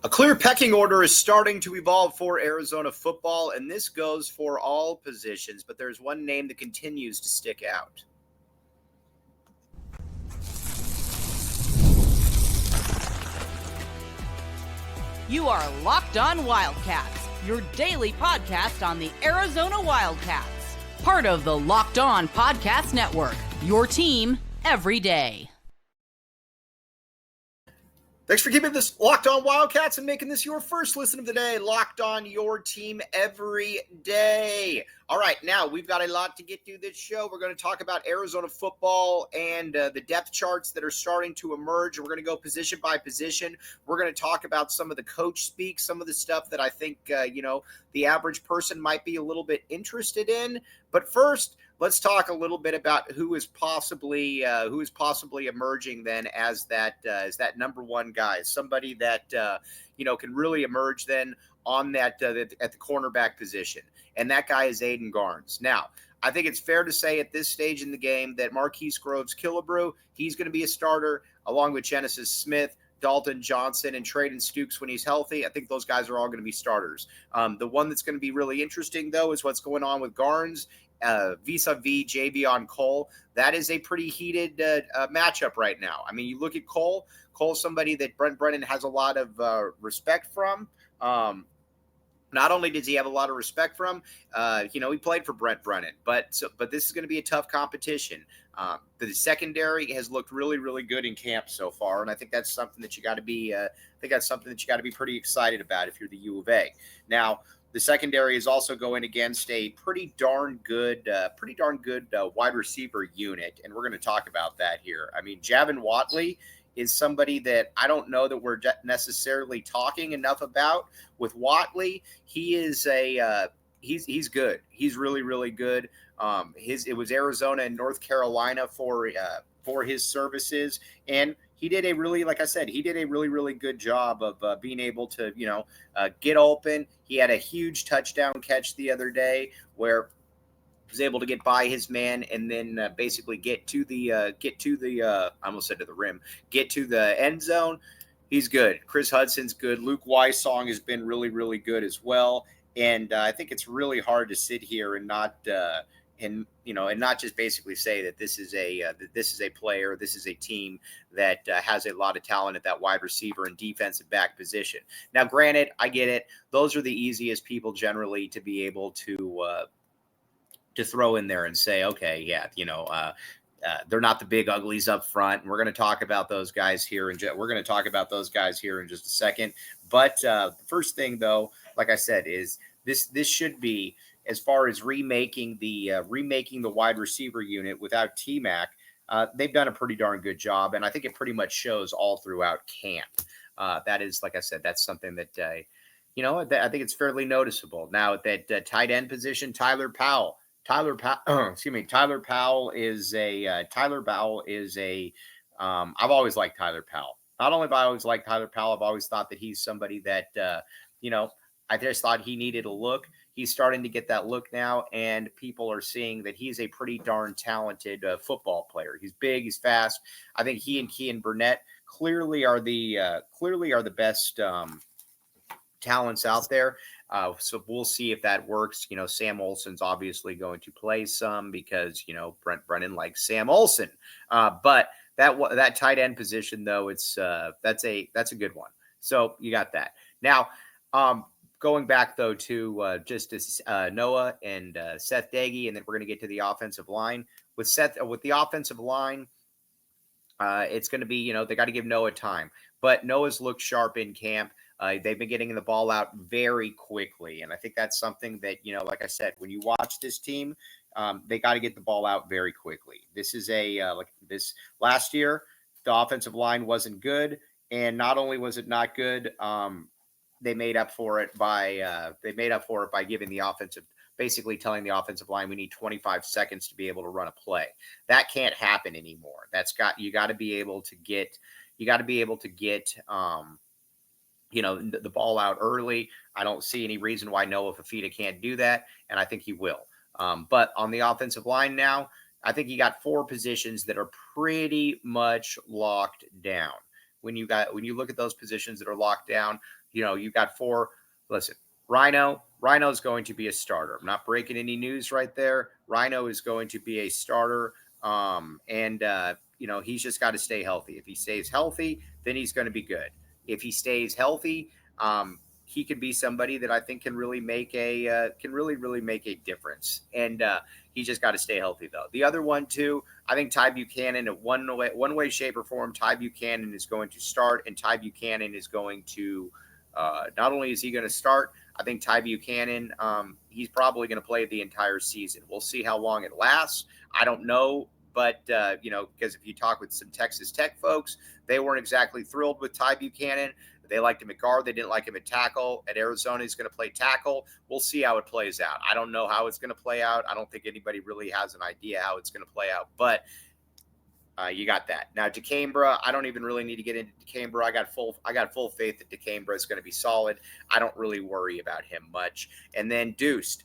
A clear pecking order is starting to evolve for Arizona football, and this goes for all positions, but there's one name that continues to stick out. You are Locked On Wildcats, your daily podcast on the Arizona Wildcats. Part of the Locked On Podcast Network, your team every day. Thanks for keeping this Locked On Wildcats and making this your first listen of the day. Locked On, your team every day. All right, now we've got a lot to get through this show. We're going to talk about Arizona football and the depth charts that are starting to emerge. We're going to go position by position. We're going to talk about some of the coach speak, some of the stuff that I think, the average person might be a little bit interested in. But first, let's talk a little bit about who is possibly emerging then as that number one guy, somebody that can really emerge then on that at the cornerback position, and that guy is Aiden Garnes. Now, I think it's fair to say at this stage in the game that Marquise Groves-Killebrew, he's going to be a starter along with Genesis Smith, Dalton Johnson, and Traden Stukes when he's healthy. I think those guys are all going to be starters. The one that's going to be really interesting, though, is what's going on with Garnes vis-a-vis Javion Cole. That is a pretty heated matchup right now. I mean, you look at Cole, somebody that Brent Brennan has a lot of respect from. Not only does he have a lot of respect from, he played for Brent Brennan, but this is going to be a tough competition. The secondary has looked really, really good in camp so far, and I think that's something that you got to be. Pretty excited about if you're the U of A. Now, the secondary is also going against a pretty darn good wide receiver unit, and we're going to talk about that here. I mean, Javin Watley is somebody that I don't know that we're necessarily talking enough about. With Watley, he is he's good. He's really, really good. It was Arizona and North Carolina for his services, and he did a really, like I said, really good job of being able to, get open. He had a huge touchdown catch the other day where he was able to get by his man and then basically get to the I almost said to the rim, get to the end zone. He's good. Chris Hudson's good. Luke Wysong has been really, really good as well. And I think it's really hard to sit here and not just basically say that this is a player, this is a team that has a lot of talent at that wide receiver and defensive back position. Now, granted, I get it; those are the easiest people generally to be able to throw in there and say, okay, yeah, they're not the big uglies up front. And we're going to talk about those guys here, in just a second. But the first thing, though, like I said, is this should be, as far as remaking the wide receiver unit without T-Mac, they've done a pretty darn good job, and I think it pretty much shows all throughout camp. That is, like I said, that's something that I think it's fairly noticeable. Now, at that tight end position, Tyler Powell is a. I've always liked Tyler Powell. Not only have I always liked Tyler Powell, I've always thought that he's somebody that I just thought he needed a look. He's starting to get that look now, and people are seeing that he's a pretty darn talented football player. He's big, he's fast. I think he and Kean Burnett clearly are the best talents out there. So we'll see if that works. Sam Olsen's obviously going to play some because Brent Brennan likes Sam Olsen. But that tight end position, though, that's a good one. So you got that now. Going back, though, to Noah and Seth Daggy, and then we're going to get to the offensive line. With the offensive line, it's going to be, they got to give Noah time. But Noah's looked sharp in camp. They've been getting the ball out very quickly, and I think that's something that, like I said, when you watch this team, they got to get the ball out very quickly. This is this last year, the offensive line wasn't good, and not only was it not good, they made up for it by giving the offensive, basically telling the offensive line, we need 25 seconds to be able to run a play. That can't happen anymore. You got to be able to get the ball out early. I don't see any reason why Noah Fida can't do that, and I think he will. But on the offensive line now, I think you got four positions that are pretty much locked down. when you look at those positions that are locked down. You've got 4. Listen, Rhino's going to be a starter. I'm not breaking any news right there. Rhino is going to be a starter. He's just got to stay healthy. If he stays healthy, then he's going to be good. If he stays healthy, he could be somebody that I think can really make really make a difference. And he just got to stay healthy, though. The other one too, I think Ty Buchanan, in one way, shape, or form, Ty Buchanan is going to start, and Ty Buchanan is going to not only is he going to start, I think Ty Buchanan, he's probably going to play the entire season. We'll see how long it lasts. I don't know. But, because if you talk with some Texas Tech folks, they weren't exactly thrilled with Ty Buchanan. They liked him at guard. They didn't like him at tackle. At Arizona, he's going to play tackle. We'll see how it plays out. I don't know how it's going to play out. I don't think anybody really has an idea how it's going to play out. But you got that. Now, DeCambra, I don't even really need to get into DeCambra. I got full faith that DeCambra is going to be solid. I don't really worry about him much. And then Deuced,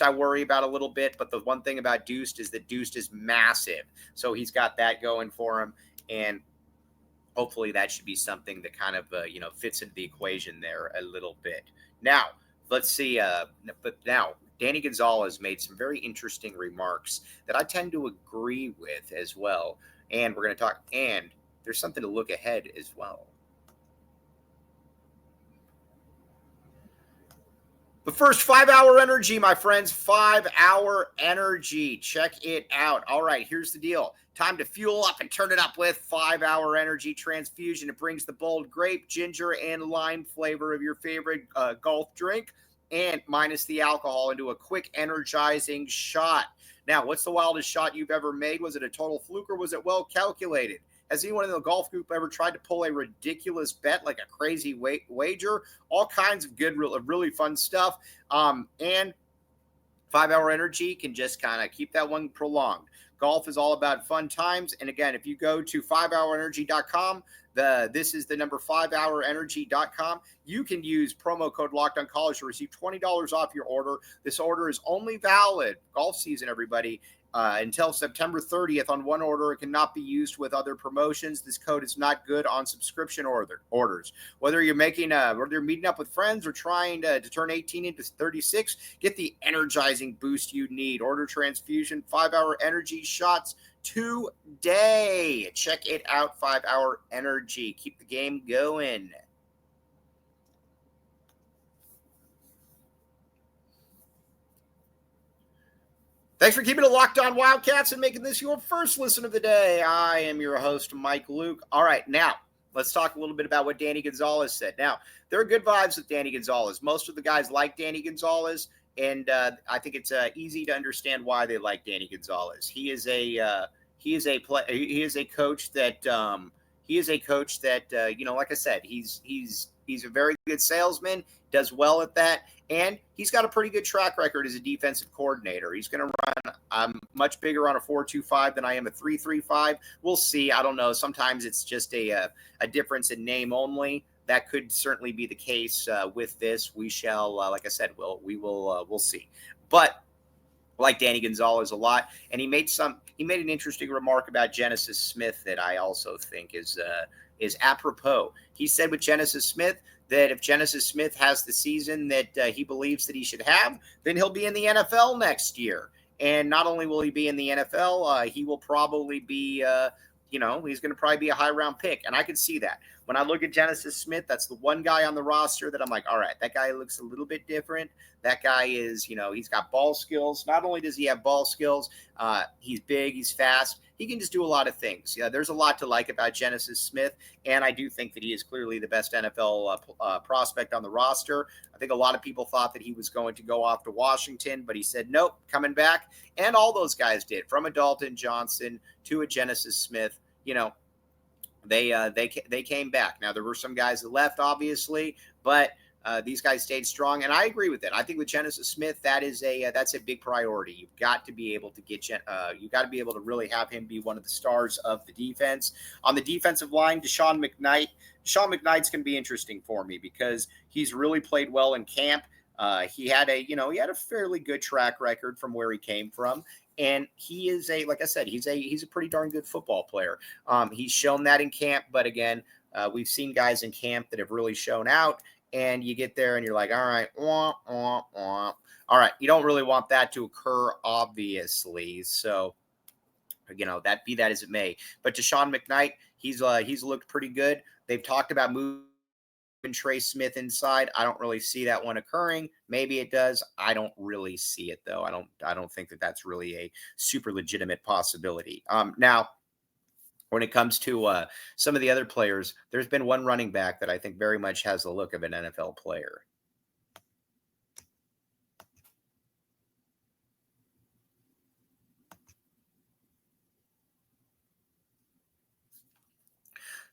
I worry about a little bit, but the one thing about Deuced is that Deuced is massive. So he's got that going for him, and hopefully that should be something that kind of, fits into the equation there a little bit. Now, let's see. But now, Danny Gonzales made some very interesting remarks that I tend to agree with as well. And we're going to talk, and there's something to look ahead as well. But first, 5-Hour Energy, my friends. 5-Hour Energy. Check it out. All right, here's the deal. Time to fuel up and turn it up with 5-Hour Energy Transfusion. It brings the bold grape, ginger, and lime flavor of your favorite golf drink, and minus the alcohol, into a quick, energizing shot. Now, what's the wildest shot you've ever made? Was it a total fluke, or was it well calculated? Has anyone in the golf group ever tried to pull a ridiculous bet, like a crazy wager? All kinds of good, really fun stuff. And 5-Hour Energy can just kind of keep that one prolonged. Golf is all about fun times. And again, if you go to 5hourenergy.com, this is the number 5hourenergy.com. You can use promo code LOCKEDONCollege to receive $20 off your order. This order is only valid golf season, everybody, until September 30th on one order. It cannot be used with other promotions. This code is not good on subscription orders. Whether you're meeting up with friends or trying to turn 18 into 36, get the energizing boost you need. Order transfusion 5-Hour Energy shots today. Check it out, 5-Hour Energy. Keep the game going. Thanks for keeping it locked on Wildcats and making this your first listen of the day. I am your host, Mike Luke. All right, now let's talk a little bit about what Danny Gonzales said. Now, there are good vibes with Danny Gonzales. Most of the guys like Danny Gonzales, and I think it's easy to understand why they like Danny Gonzales. He is a coach that like I said, he's a very good salesman, does well at that, and he's got a pretty good track record as a defensive coordinator. He's going to run. I'm much bigger on a 4-2-5 than I am a 3-3-5. We'll see. I don't know. Sometimes it's just a difference in name only. That could certainly be the case with this. We shall, like I said, we'll see. But I like Danny Gonzales a lot, and he made an interesting remark about Genesis Smith that I also think is apropos. He said with Genesis Smith that if Genesis Smith has the season that he believes that he should have, then he'll be in the NFL next year. And not only will he be in the NFL, he will probably be, he's going to probably be a high round pick. And I can see that. When I look at Genesis Smith, that's the one guy on the roster that I'm like, all right, that guy looks a little bit different. That guy is, he's got ball skills. Not only does he have ball skills, he's big, he's fast. He can just do a lot of things. Yeah, there's a lot to like about Genesis Smith, and I do think that he is clearly the best NFL prospect on the roster. I think a lot of people thought that he was going to go off to Washington, but he said, nope, coming back. And all those guys did, from a Dalton Johnson to a Genesis Smith. They came back. Now, there were some guys that left, obviously, but these guys stayed strong, and I agree with it. I think with Genesis Smith, that's a big priority. You've got to be able to to really have him be one of the stars of the defense. On the defensive line, Deshawn McKnight. Deshawn McKnight's going to be interesting for me because he's really played well in camp. He had a fairly good track record from where he came from. And he's a pretty darn good football player. He's shown that in camp, but again, We've seen guys in camp that have really shown out, and you get there and you're like, all right, wah, wah, wah. All right, you don't really want that to occur, obviously. So, that be that as it may. But Deshawn McKnight, he's looked pretty good. They've talked about moving Trey Smith inside. I don't really see that one occurring. Maybe it does. I don't really see it though. I don't think that that's really a super legitimate possibility. Now, when it comes to some of the other players, there's been one running back that I think very much has the look of an NFL player.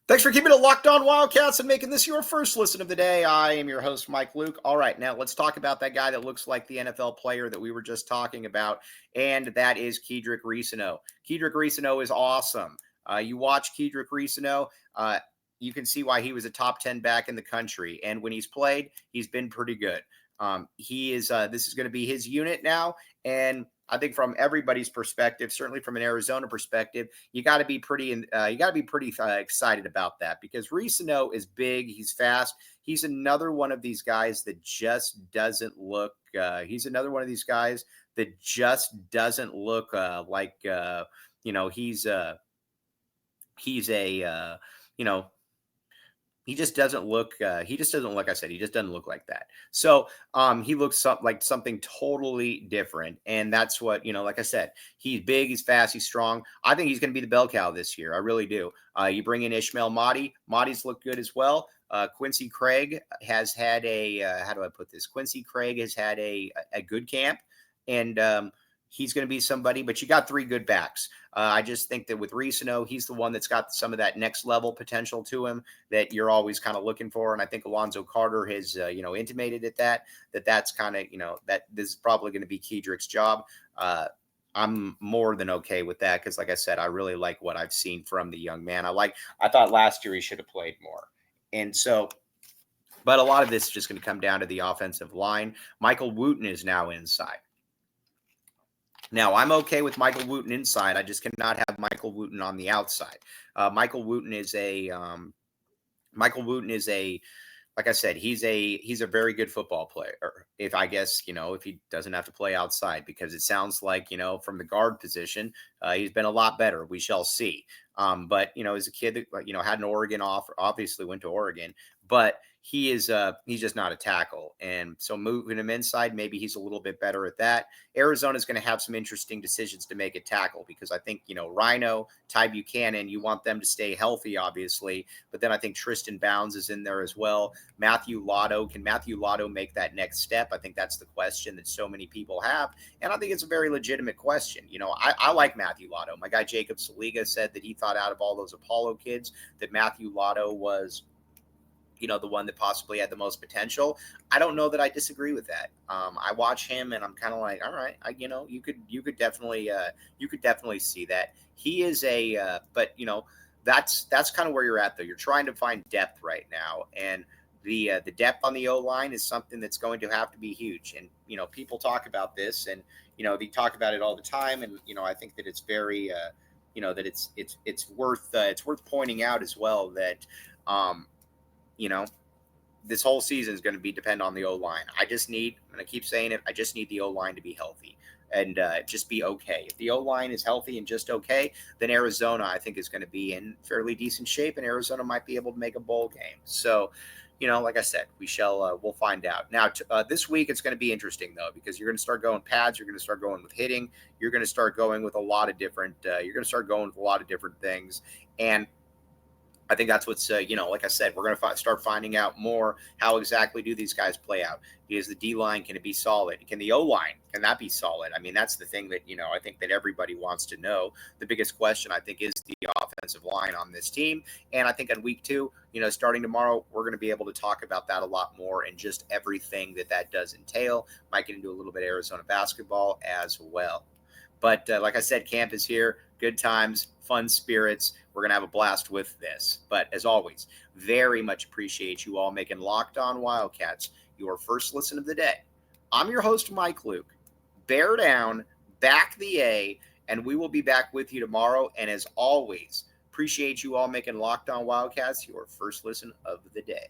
Thanks for keeping it locked on Wildcats and making this your first listen of the day. I am your host, Mike Luke. All right, now let's talk about that guy that looks like the NFL player that we were just talking about, and that is Kedrick Reescano. Kedrick Reescano is awesome. You watch Kedrick Reescano, you can see why he was a top 10 back in the country, and when he's played, he's been pretty good. This is going to be his unit now, and I think from everybody's perspective, certainly from an Arizona perspective, you got to be pretty excited about that because Reescano is big, he's fast, he's another one of these guys that just doesn't look. He's another one of these guys that just doesn't look like he's a he just doesn't look. Like I said, he just doesn't look like that. So he looks like something totally different, and that's what Like I said, he's big, he's fast, he's strong. I think he's going to be the bell cow this year. I really do. You bring in Ishmael Mahdi. Mahdi's looked good as well. Quincy Craig has had Quincy Craig has had a good camp, and he's going to be somebody, but you got three good backs. I just think that with Reescano, he's the one that's got some of that next level potential to him that you're always kind of looking for. And I think Alonzo Carter has, intimated at that's kind of, that this is probably going to be Kedrick's job. I'm more than okay with that because, like I said, I really like what I've seen from the young man. I thought last year he should have played more. And so, but a lot of this is just going to come down to the offensive line. Michael Wooten is now inside. Now, I'm okay with Michael Wooten inside. I just cannot have Michael Wooten on the outside. Michael Wooten is like I said, he's a very good football player. If he doesn't have to play outside, because it sounds like, from the guard position, he's been a lot better. We shall see. But as a kid that, had an Oregon offer, obviously went to Oregon, but he's just not a tackle. And so moving him inside, maybe he's a little bit better at that. Arizona's going to have some interesting decisions to make at tackle because I think, Rhino, Ty Buchanan, you want them to stay healthy, obviously. But then I think Tristan Bounds is in there as well. Matthew Lotto, can Matthew Lotto make that next step? I think that's the question that so many people have. And I think it's a very legitimate question. I like Matthew Lotto. My guy Jacob Saliga said that he thought out of all those Apollo kids that Matthew Lotto was the one that possibly had the most potential. I don't know that I disagree with that. I watch him and I'm kind of like, all right, you could definitely see that. He is but that's kind of where you're at though. You're trying to find depth right now. And the depth on the O-line is something that's going to have to be huge. And, people talk about this and, they talk about it all the time. And, I think that it's very, that it's worth pointing out as well that, this whole season is going to depend on the O-line. I'm going to keep saying it, I just need the O-line to be healthy and just be okay. If the O-line is healthy and just okay, then Arizona, I think, is going to be in fairly decent shape, and Arizona might be able to make a bowl game. So, like I said, we'll find out. Now, this week, it's going to be interesting, though, because you're going to start going pads, you're going to start going with hitting, you're going to start going with a lot of different things. And I think that's what's, like I said, we're going to start finding out more how exactly do these guys play out. Is the D-line, can it be solid? Can the O-line, can that be solid? I mean, that's the thing that, I think that everybody wants to know. The biggest question, I think, is the offensive line on this team. And I think on week 2, starting tomorrow, we're going to be able to talk about that a lot more and just everything that does entail. Might get into a little bit of Arizona basketball as well. But like I said, camp is here. Good times, fun spirits. We're going to have a blast with this. But as always, very much appreciate you all making Locked On Wildcats your first listen of the day. I'm your host, Mike Luke. Bear down, back the A, and we will be back with you tomorrow. And as always, Appreciate you all making Locked On Wildcats your first listen of the day.